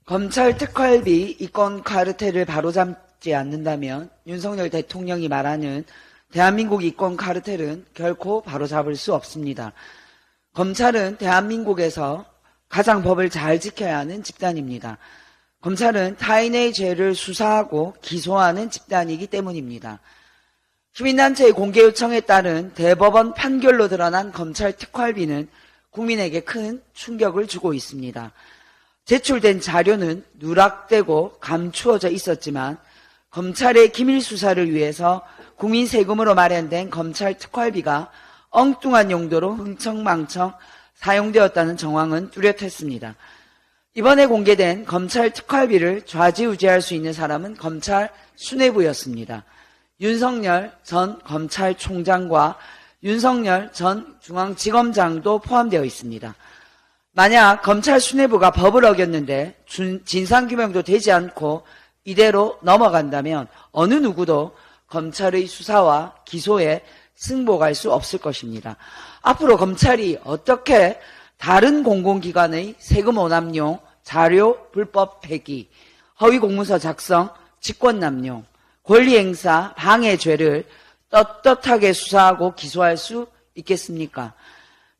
검찰 특활비 이권 카르텔을 바로잡지 않는다면 윤석열 대통령이 말하는 대한민국 이권 카르텔은 결코 바로잡을 수 없습니다. 검찰은 대한민국에서 가장 법을 잘 지켜야 하는 집단입니다. 검찰은 타인의 죄를 수사하고 기소하는 집단이기 때문입니다. 시민단체의 공개 요청에 따른 대법원 판결로 드러난 검찰 특활비는 국민에게 큰 충격을 주고 있습니다. 제출된 자료는 누락되고 감추어져 있었지만 검찰의 기밀 수사를 위해서 국민 세금으로 마련된 검찰 특활비가 엉뚱한 용도로 흥청망청 사용되었다는 정황은 뚜렷했습니다. 이번에 공개된 검찰 특활비를 좌지우지할 수 있는 사람은 검찰 수뇌부였습니다. 윤석열 전 검찰총장과 윤석열 전 중앙지검장도 포함되어 있습니다. 만약 검찰 수뇌부가 법을 어겼는데 진상규명도 되지 않고 이대로 넘어간다면 어느 누구도 검찰의 수사와 기소에 승복할 수 없을 것입니다. 앞으로 검찰이 어떻게 다른 공공기관의 세금 오남용, 자료 불법 폐기, 허위 공문서 작성, 직권남용, 권리행사, 방해죄를 떳떳하게 수사하고 기소할 수 있겠습니까?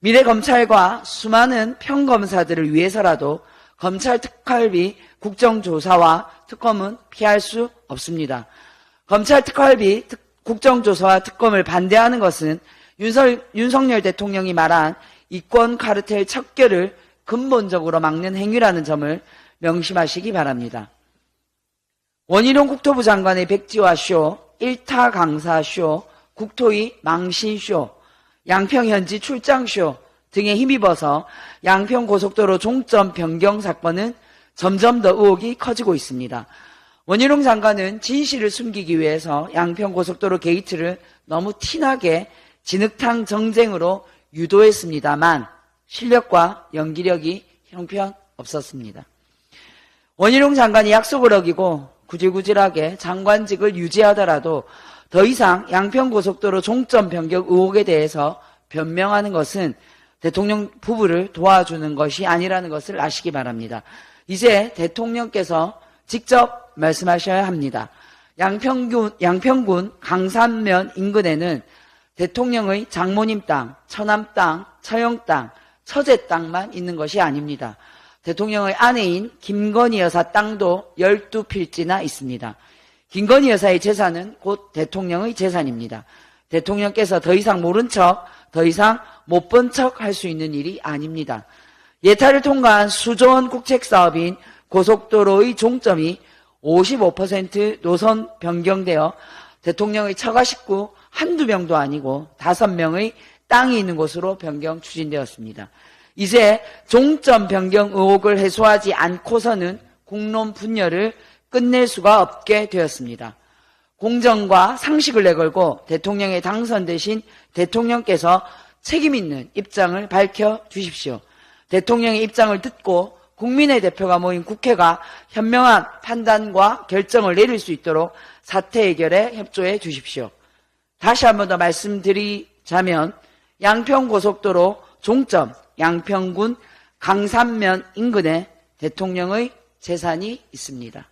미래 검찰과 수많은 평검사들을 위해서라도 검찰 특활비 국정조사와 특검은 피할 수 없습니다. 검찰 특활비 국정조사와 특검을 반대하는 것은 윤석열 대통령이 말한 이권 카르텔 척결을 근본적으로 막는 행위라는 점을 명심하시기 바랍니다. 원희룡 국토부 장관의 백지화쇼, 일타 강사쇼, 국토위 망신쇼, 양평현지 출장쇼 등에 힘입어서 양평고속도로 종점 변경 사건은 점점 더 의혹이 커지고 있습니다. 원희룡 장관은 진실을 숨기기 위해서 양평고속도로 게이트를 너무 티나게 진흙탕 정쟁으로 유도했습니다만 실력과 연기력이 형편없었습니다. 원희룡 장관이 약속을 어기고 구질구질하게 장관직을 유지하더라도 더 이상 양평고속도로 종점 변경 의혹에 대해서 변명하는 것은 대통령 부부를 도와주는 것이 아니라는 것을 아시기 바랍니다. 이제 대통령께서 직접 말씀하셔야 합니다. 양평군 강산면 인근에는 대통령의 장모님 땅, 처남 땅, 처형 땅, 처제 땅만 있는 것이 아닙니다. 대통령의 아내인 김건희 여사 땅도 12필지나 있습니다. 김건희 여사의 재산은 곧 대통령의 재산입니다. 대통령께서 더 이상 모른 척, 더 이상 못 본 척 할 수 있는 일이 아닙니다. 예타를 통과한 수조원 국책사업인 고속도로의 종점이 55% 노선 변경되어 대통령의 처가 식구 한두 명도 아니고 5명의 땅이 있는 곳으로 변경 추진되었습니다. 이제 종점 변경 의혹을 해소하지 않고서는 국론 분열을 끝낼 수가 없게 되었습니다. 공정과 상식을 내걸고 대통령에 당선되신 대통령께서 책임있는 입장을 밝혀주십시오. 대통령의 입장을 듣고 국민의 대표가 모인 국회가 현명한 판단과 결정을 내릴 수 있도록 사태 해결에 협조해 주십시오. 다시 한 번 더 말씀드리자면 양평고속도로 종점 양평군 강산면 인근에 대통령의 재산이 있습니다.